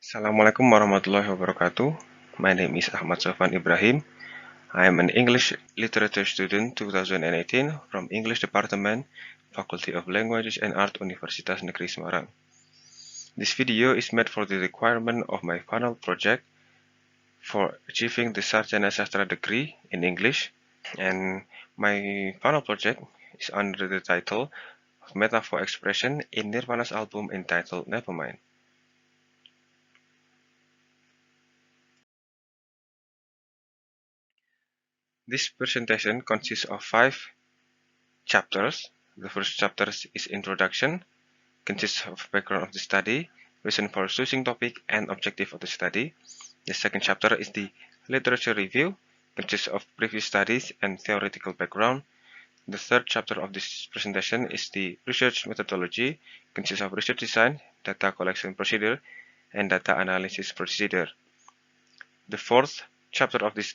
Assalamualaikum warahmatullahi wabarakatuh. My name is Akhmad Sofwan Ibrahim. I am an English literature student 2018 from English Department, Faculty of Languages and Art, Universitas Negeri Semarang. This video is made for the requirement of my final project for achieving the Sarjana Sastra degree in English, and my final project is under the title of Metaphor Expression in Nirvana's album entitled Nevermind. This presentation consists of 5 chapters. The first chapter is Introduction, consists of background of the study, reason for choosing topic, and objective of the study. The second chapter is the Literature Review, consists of previous studies and theoretical background. The third chapter of this presentation is the Research Methodology, consists of research design, data collection procedure, and data analysis procedure. The fourth chapter of this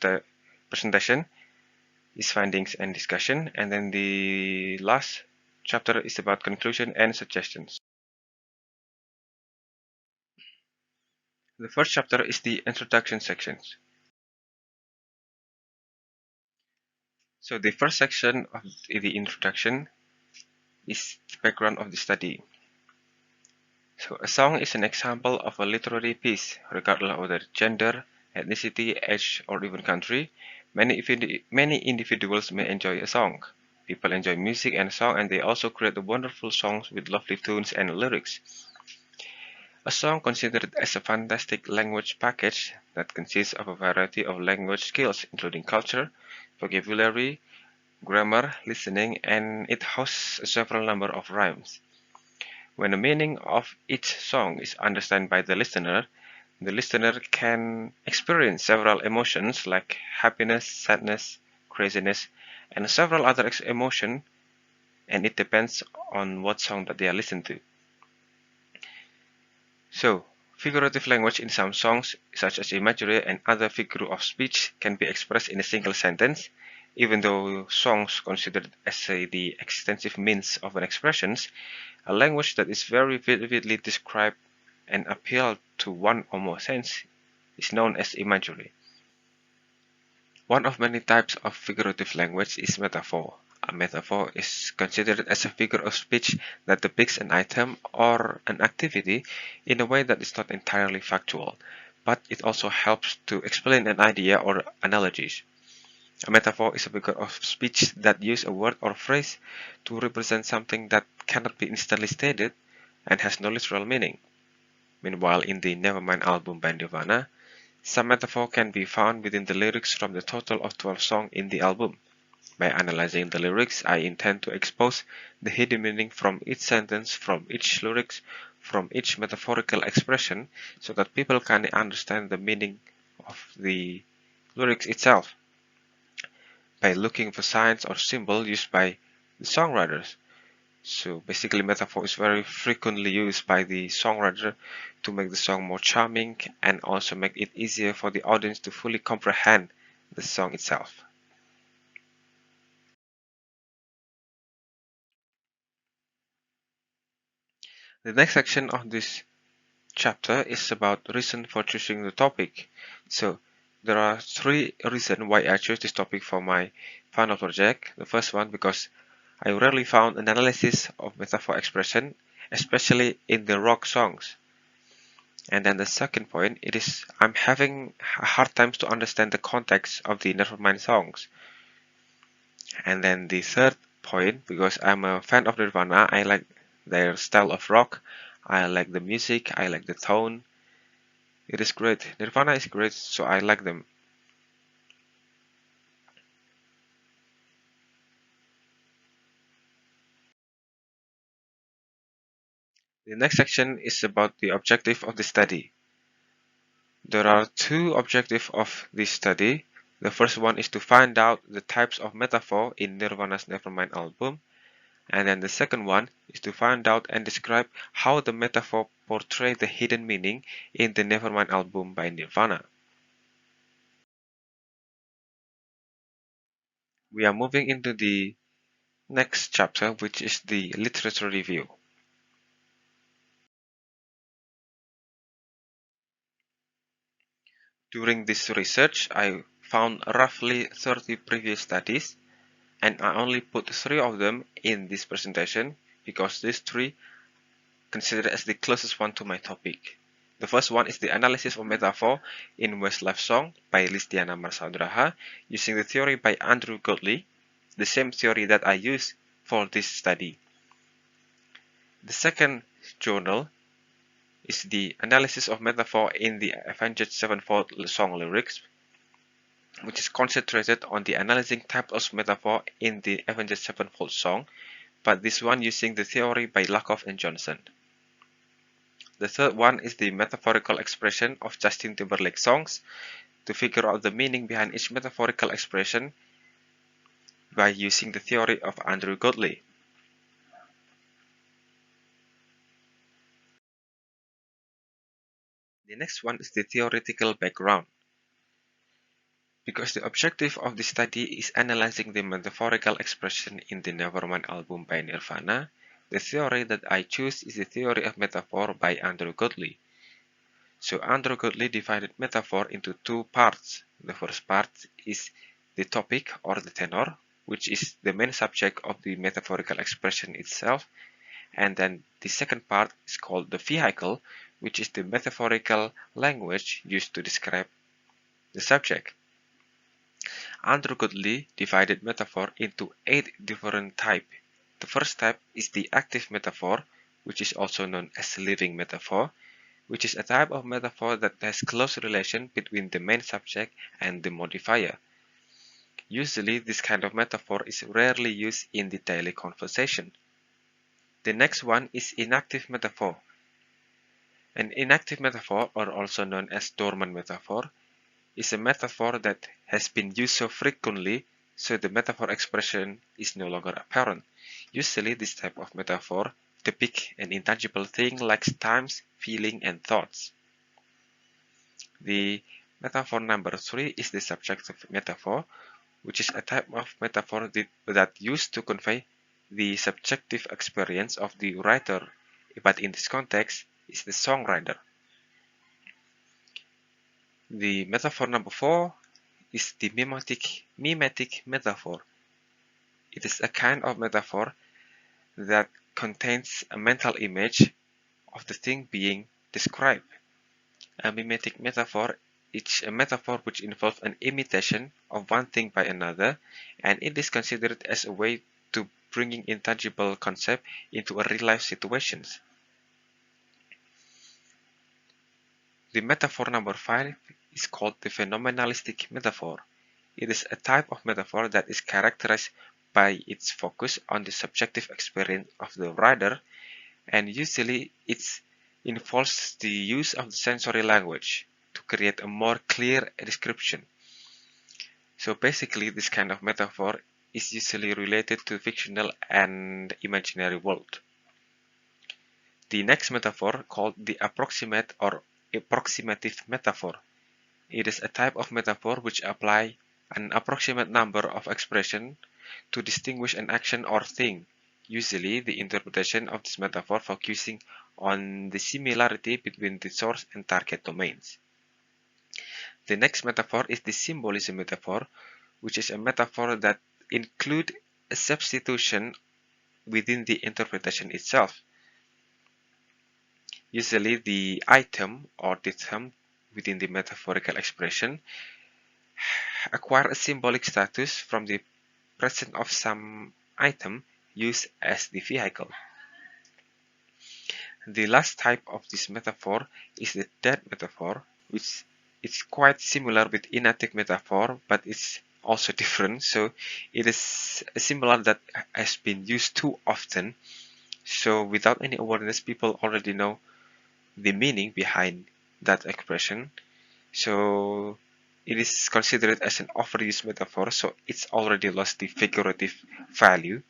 presentation is findings and discussion, and then the last chapter is about conclusion and suggestions. The first chapter is the introduction sections. So the first section of the introduction is the background of the study. So a song is an example of a literary piece, regardless of their gender, ethnicity, age, or even country. Many individuals may enjoy a song. People enjoy music and song, and they also create wonderful songs with lovely tunes and lyrics. A song considered as a fantastic language package that consists of a variety of language skills, including culture, vocabulary, grammar, listening, and it hosts a several number of rhymes. When the meaning of each song is understood by the listener can experience several emotions like happiness, sadness, craziness, and several other emotions, and it depends on what song that they are listening to. So, figurative language in some songs, such as imagery and other figure of speech, can be expressed in a single sentence, even though songs considered as the extensive means of an expressions. A language that is very vividly described and appeal to one or more sense is known as imagery. One of many types of figurative language is metaphor. A metaphor is considered as a figure of speech that depicts an item or an activity in a way that is not entirely factual, but it also helps to explain an idea or analogies. A metaphor is a figure of speech that uses a word or phrase to represent something that cannot be instantly stated and has no literal meaning. Meanwhile, in the Nevermind album by Nirvana, some metaphor can be found within the lyrics from the total of 12 songs in the album. By analyzing the lyrics, I intend to expose the hidden meaning from each sentence, from each lyrics, from each metaphorical expression, so that people can understand the meaning of the lyrics itself by looking for signs or symbols used by the songwriters. So basically, metaphor is very frequently used by the songwriter to make the song more charming and also make it easier for the audience to fully comprehend the song itself. The next section of this chapter is about reason for choosing the topic. So there are 3 reasons why I chose this topic for my final project. The first one, because I rarely found an analysis of metaphor expression, especially in the rock songs. And then the second point, it is I'm having a hard time to understand the context of the Nevermind songs. And then the third point, because I'm a fan of Nirvana, I like their style of rock, I like the music, I like the tone. It is great. Nirvana is great, so I like them. The next section is about the objective of the study. There are 2 objectives of this study. The first one is to find out the types of metaphor in Nirvana's Nevermind album. And then the second one is to find out and describe how the metaphor portrays the hidden meaning in the Nevermind album by Nirvana. We are moving into the next chapter, which is the literature review. During this research, I found roughly 30 previous studies, and I only put 3 of them in this presentation because these 3 considered as the closest one to my topic. The first one is the analysis of metaphor in Westlife Song by Listiana Marsaudraha using the theory by Andrew Godley, the same theory that I used for this study. The second journal is the analysis of metaphor in the Avenged Sevenfold song lyrics, which is concentrated on the analyzing types of metaphor in the Avenged Sevenfold song, but this one using the theory by Lakoff and Johnson. The third one is the metaphorical expression of Justin Timberlake songs to figure out the meaning behind each metaphorical expression by using the theory of Andrew Godley. The next one is the theoretical background. Because the objective of the study is analyzing the metaphorical expression in the Nevermind album by Nirvana, the theory that I choose is the theory of metaphor by Andrew Godley. So Andrew Godley divided metaphor into 2 parts. The first part is the topic or the tenor, which is the main subject of the metaphorical expression itself, and then the second part is called the vehicle, which is the metaphorical language used to describe the subject. Andrew Godley divided metaphor into 8 different types. The first type is the active metaphor, which is also known as living metaphor, which is a type of metaphor that has close relation between the main subject and the modifier. Usually, this kind of metaphor is rarely used in the daily conversation. The next one is inactive metaphor. An inactive metaphor, or also known as dormant metaphor, is a metaphor that has been used so frequently so the metaphor expression is no longer apparent. Usually this type of metaphor depicts an intangible thing like times, feeling, and thoughts. The metaphor number 3 is the subjective metaphor, which is a type of metaphor that used to convey the subjective experience of the writer, but in this context is the songwriter. The metaphor number 4 is the mimetic metaphor. It is a kind of metaphor that contains a mental image of the thing being described. A mimetic metaphor is a metaphor which involves an imitation of one thing by another, and it is considered as a way to bringing intangible concept into a real-life situations. The metaphor number 5 is called the phenomenalistic metaphor. It is a type of metaphor that is characterized by its focus on the subjective experience of the writer, and usually it involves the use of the sensory language to create a more clear description. So basically, this kind of metaphor is usually related to fictional and imaginary world. The next metaphor, called the approximate or approximative metaphor. It is a type of metaphor which apply an approximate number of expressions to distinguish an action or thing. Usually, the interpretation of this metaphor focusing on the similarity between the source and target domains. The next metaphor is the symbolism metaphor, which is a metaphor that includes a substitution within the interpretation itself. Usually, the item or the term within the metaphorical expression acquire a symbolic status from the presence of some item used as the vehicle. The last type of this metaphor is the dead metaphor, which is quite similar with inactive metaphor, but it's also different. So it is a similar that has been used too often. So without any awareness, people already know the meaning behind that expression. So it is considered as an overused metaphor, so it's already lost the figurative value.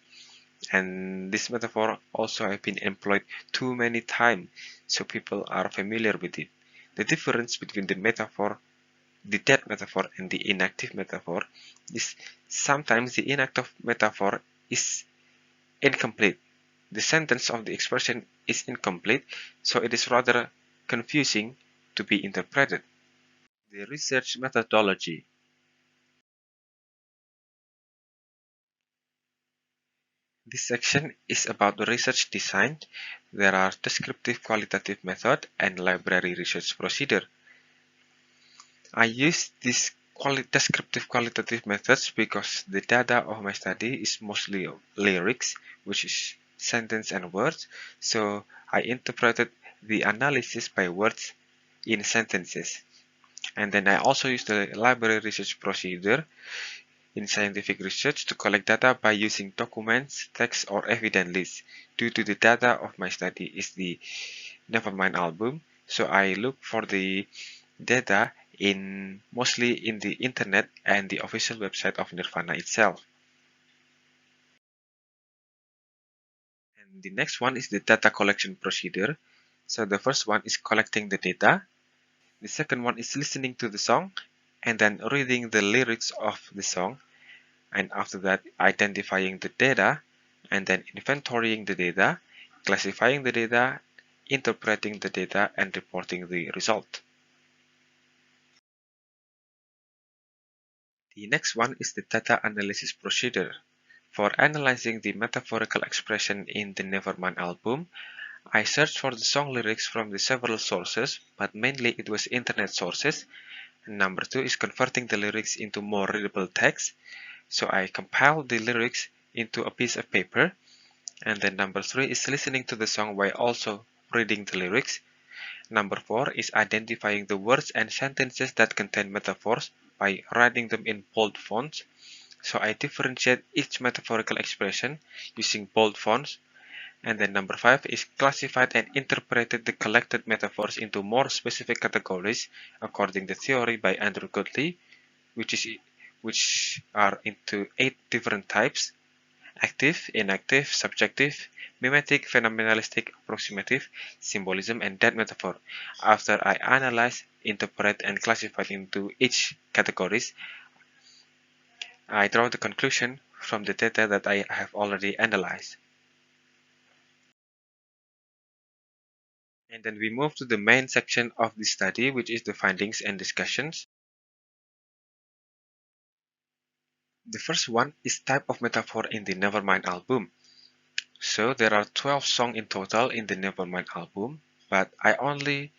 And this metaphor also have been employed too many times, so people are familiar with it. The difference between the metaphor, the dead metaphor, and the inactive metaphor is sometimes the inactive metaphor is incomplete. The sentence of the expression is incomplete, so it is rather confusing to be interpreted. The research methodology. This section is about the research design. There are descriptive qualitative method and library research procedure. I use these descriptive qualitative methods because the data of my study is mostly lyrics, which is sentence and words, so I interpreted the analysis by words in sentences. And then I also use the library research procedure in scientific research to collect data by using documents, text, or evidence lists. Due to the data of my study is the Nevermind album, so I look for the data mostly in the internet and the official website of Nirvana itself. And the next one is the data collection procedure. So the first one is collecting the data. The second one is listening to the song and then reading the lyrics of the song. And after that, identifying the data and then inventorying the data, classifying the data, interpreting the data, and reporting the result. The next one is the data analysis procedure. For analyzing the metaphorical expression in the Nevermind album, I searched for the song lyrics from the several sources, but mainly it was internet sources. And number two is converting the lyrics into more readable text. So I compiled the lyrics into a piece of paper. And then number three is listening to the song while also reading the lyrics. Number four is identifying the words and sentences that contain metaphors by writing them in bold fonts. So I differentiate each metaphorical expression using bold fonts. And then number five is classified and interpreted the collected metaphors into more specific categories according to the theory by Andrew Goodley, which are into 8 different types: active, inactive, subjective, mimetic, phenomenalistic, approximative, symbolism, and dead metaphor. After I analyze, interpret, and classify into each categories, I draw the conclusion from the data that I have already analyzed. And then we move to the main section of the study, which is the findings and discussions. The first one is type of metaphor in the Nevermind album. So there are 12 songs in total in the Nevermind album, but I only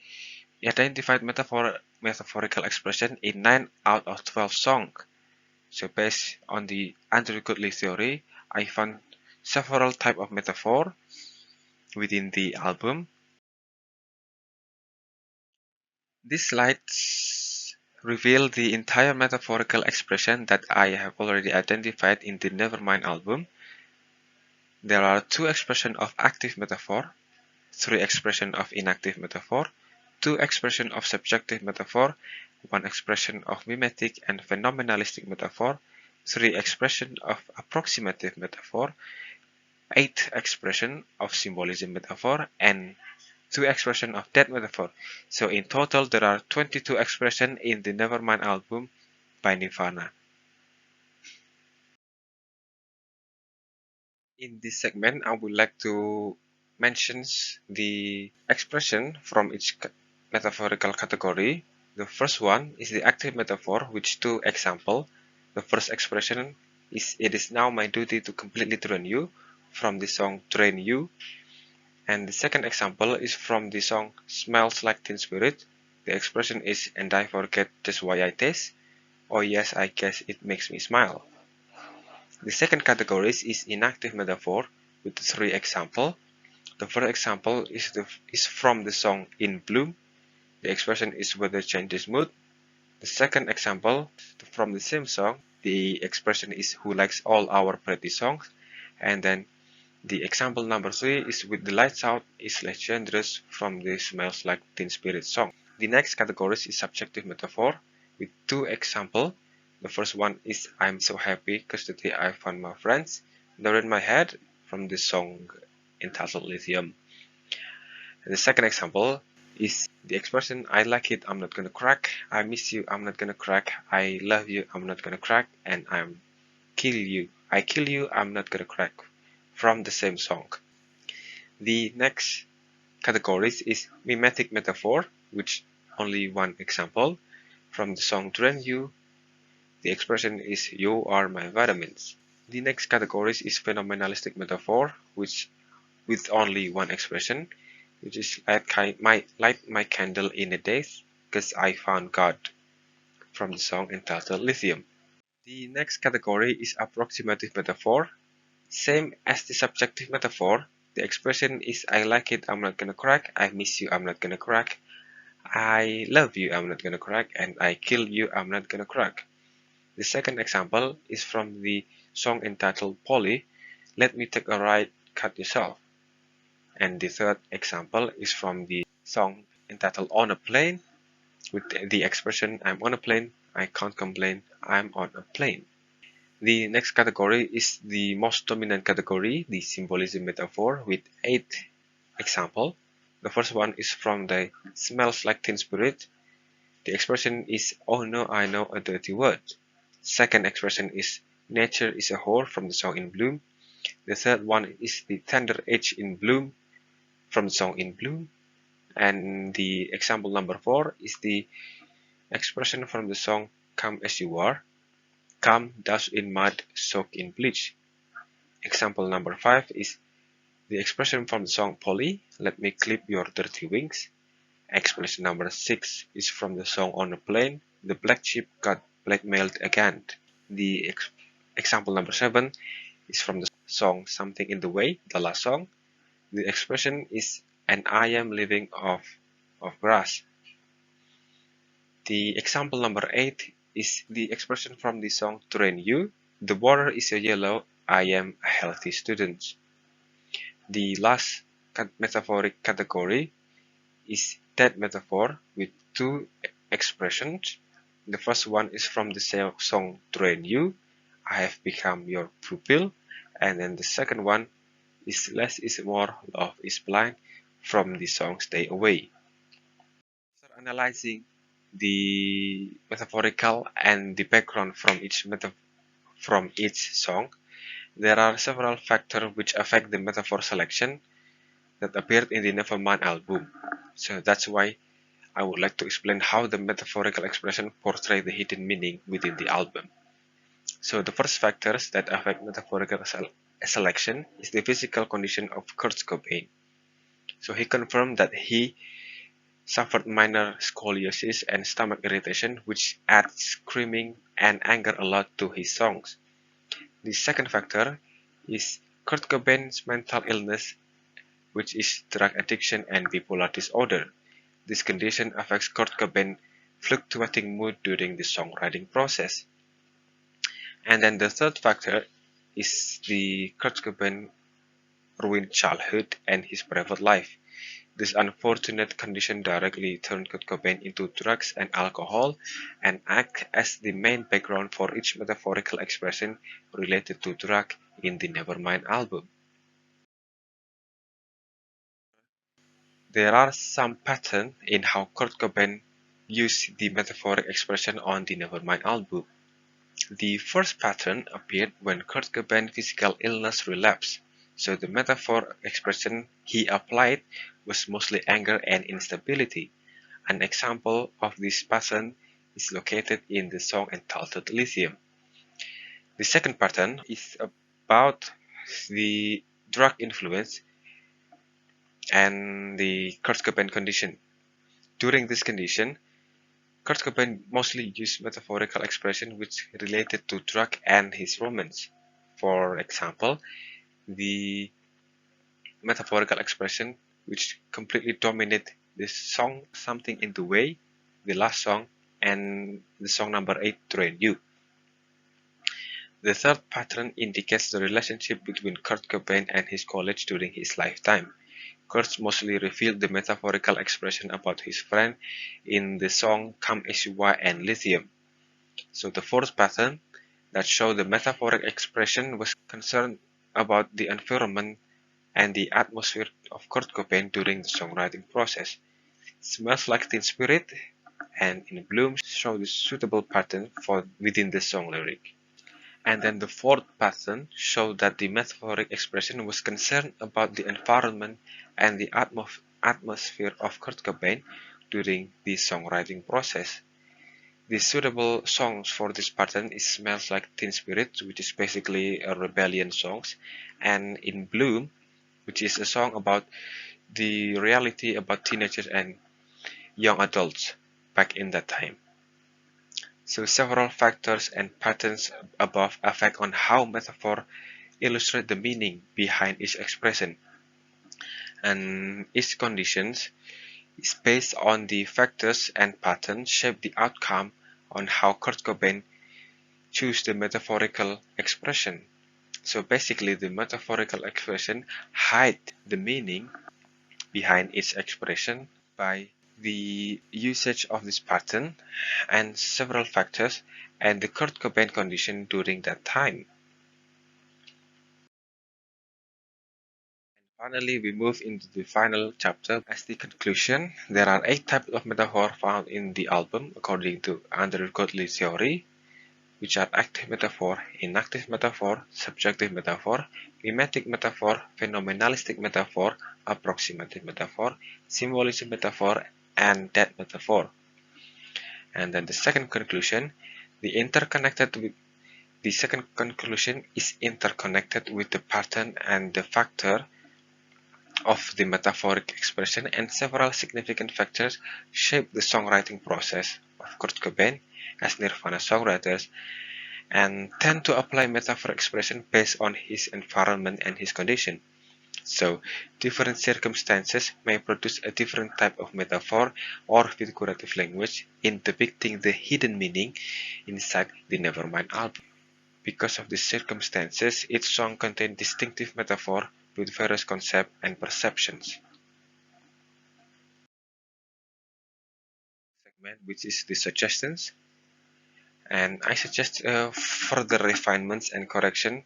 identified metaphorical expression in 9 out of 12 songs. So based on the Andrew Goodley theory, I found several types of metaphor within the album. These slides reveal the entire metaphorical expression that I have already identified in the Nevermind album. There are 2 expressions of active metaphor, 3 expressions of inactive metaphor, 2 expressions of subjective metaphor, 1 expression of mimetic and phenomenalistic metaphor, 3 expressions of approximative metaphor, 8 expressions of symbolism metaphor, and 2 expressions of dead metaphor. So in total, there are 22 expressions in the Nevermind album by Nirvana. In this segment, I would like to mention the expression from each metaphorical category. The first one is the active metaphor, with 2 examples. The first expression is "It is now my duty to completely drain you" from the song "Drain You." And the second example is from the song "Smells Like Teen Spirit." The expression is "And I forget just why I taste." Oh yes, I guess it makes me smile. The second category is inactive metaphor with 3 examples. The first example is from the song "In Bloom." The expression is "weather changes mood." The second example from the same song, the expression is "who likes all our pretty songs." And then the example number 3 is "with the lights out is less dangerous" from the "Smells Like Teen Spirit" song. The next category is subjective metaphor with 2 examples. The first one is "I'm so happy because today I found my friends. They're in my head" from the song entitled Lithium. And the second example is the expression "I like it, I'm not gonna crack," "I miss you, I'm not gonna crack," "I love you, I'm not gonna crack," and "I kill you, I'm not gonna crack" from the same song. The next category is mimetic metaphor, which only 1 example. From the song Drain You, the expression is "You are my vitamins." The next category is phenomenalistic metaphor, which with only one expression, which is light my candle in a daze, 'cause I found God, from the song entitled Lithium. The next category is approximative metaphor. Same as the subjective metaphor, the expression is I like it, I'm not gonna crack, I miss you, I'm not gonna crack, I love you, I'm not gonna crack, and I kill you, I'm not gonna crack. The second example is from the song entitled Polly, Let Me Take a Ride, Cut Yourself. And the third example is from the song entitled On a Plane, with the expression I'm on a plane, I can't complain, I'm on a plane. The next category is the most dominant category, the symbolism metaphor, with 8 examples. The first one is from the Smells Like Teen Spirit. The expression is Oh no, I know a dirty word. Second expression is Nature is a whore, from the song In Bloom. The third one is the Tender Age in Bloom, from the song In Bloom. And the example number 4 is the expression from the song Come As You Are. Come, douse in mud, soak in bleach. Example number 5 is the expression from the song Polly, Let Me Clip Your Dirty Wings. Expression number 6 is from the song On a Plane, The Black Sheep Got Blackmailed Again. The example number 7 is from the song Something in the Way, the last song. The expression is And I am living off of grass. The example number 8 is the expression from the song Train You. The border is a yellow, I am a healthy student. The last metaphoric category is dead metaphor with 2 expressions. The first one is from the song Train You, I have become your pupil. And then the second one is less is more, love is blind, from the song Stay Away. After analyzing the metaphorical and the background from each song, there are several factors which affect the metaphor selection that appeared in the Nevermind album. So that's why I would like to explain how the metaphorical expression portray the hidden meaning within the album. So the first factors that affect metaphorical selection is the physical condition of Kurt Cobain. So he confirmed that he suffered minor scoliosis and stomach irritation, which adds screaming and anger a lot to his songs. The second factor is Kurt Cobain's mental illness, which is drug addiction and bipolar disorder. This condition affects Kurt Cobain's fluctuating mood during the songwriting process. And then the third factor is the Kurt Cobain ruined childhood and his private life. This unfortunate condition directly turned Kurt Cobain into drugs and alcohol and act as the main background for each metaphorical expression related to drug in the Nevermind album. There are some patterns in how Kurt Cobain used the metaphoric expression on the Nevermind album. The first pattern appeared when Kurt Cobain's physical illness relapsed, so the metaphor expression he applied was mostly anger and instability. An example of this pattern is located in the song entitled Lithium. The second pattern is about the drug influence and the Kurt Cobain condition. During this condition, Kurt Cobain mostly used metaphorical expression which related to drug and his romance. For example, the metaphorical expression which completely dominate this song Something in the Way, the last song, and the song number 8, Train You. The third pattern indicates the relationship between Kurt Cobain and his college during his lifetime. Kurt mostly revealed the metaphorical expression about his friend in the song Come As You Are and Lithium. So the fourth pattern that showed the metaphoric expression was concerned about the environment and the atmosphere of Kurt Cobain during the songwriting process. Smells Like Teen Spirit and In Bloom show the suitable pattern for within the song lyric. And then the fourth pattern showed that the metaphoric expression was concerned about the environment and the atmosphere of Kurt Cobain during the songwriting process. The suitable songs for this pattern is Smells Like Teen Spirit, which is basically a rebellion songs, and In Bloom, which is a song about the reality about teenagers and young adults back in that time. So several factors and patterns above affect on how metaphor illustrate the meaning behind each expression, and each conditions is based on the factors and patterns shape the outcome on how Kurt Cobain choose the metaphorical expression. So basically the metaphorical expression hide the meaning behind its expression by the usage of this pattern and several factors and the Kurt Cobain condition during that time. Finally, we move into the final chapter. As the conclusion, there are 8 types of metaphor found in the album according to Andrew Gottlieb's theory, which are active metaphor, inactive metaphor, subjective metaphor, mimetic metaphor, phenomenalistic metaphor, approximative metaphor, symbolism metaphor, and dead metaphor. And then the second conclusion, the second conclusion is interconnected with the pattern and the factor of the metaphoric expression, and several significant factors shape the songwriting process of Kurt Cobain as Nirvana songwriters and tend to apply metaphor expression based on his environment and his condition. So, different circumstances may produce a different type of metaphor or figurative language in depicting the hidden meaning inside the Nevermind album. Because of these circumstances, each song contains distinctive metaphor with various concepts and perceptions. Segment, which is the suggestions, and I suggest further refinements and correction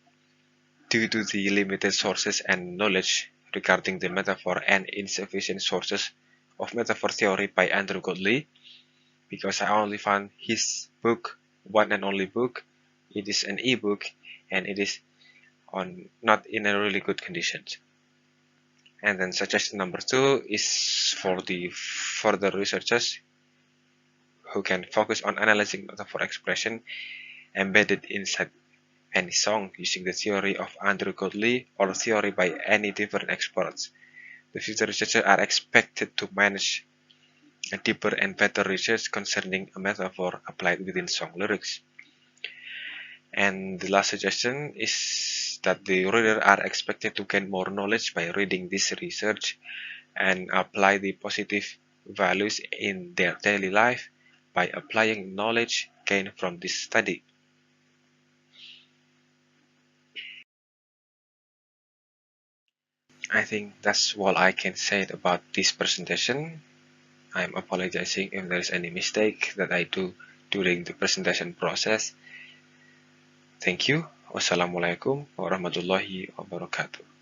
due to the limited sources and knowledge regarding the metaphor and insufficient sources of metaphor theory by Andrew Gottlieb, because I only found his book, one and only book. It is an e-book and it is not in a really good conditions. And then suggestion number 2 is for the further researchers who can focus on analyzing metaphor expression embedded inside any song using the theory of Andrew Gottlieb or theory by any different experts. The future researchers are expected to manage a deeper and better research concerning a metaphor applied within song lyrics. And the last suggestion is that the reader are expected to gain more knowledge by reading this research and apply the positive values in their daily life by applying knowledge gained from this study. I think that's all I can say about this presentation. I'm apologizing if there is any mistake that I do during the presentation process. Thank you. Wassalamualaikum warahmatullahi wabarakatuh.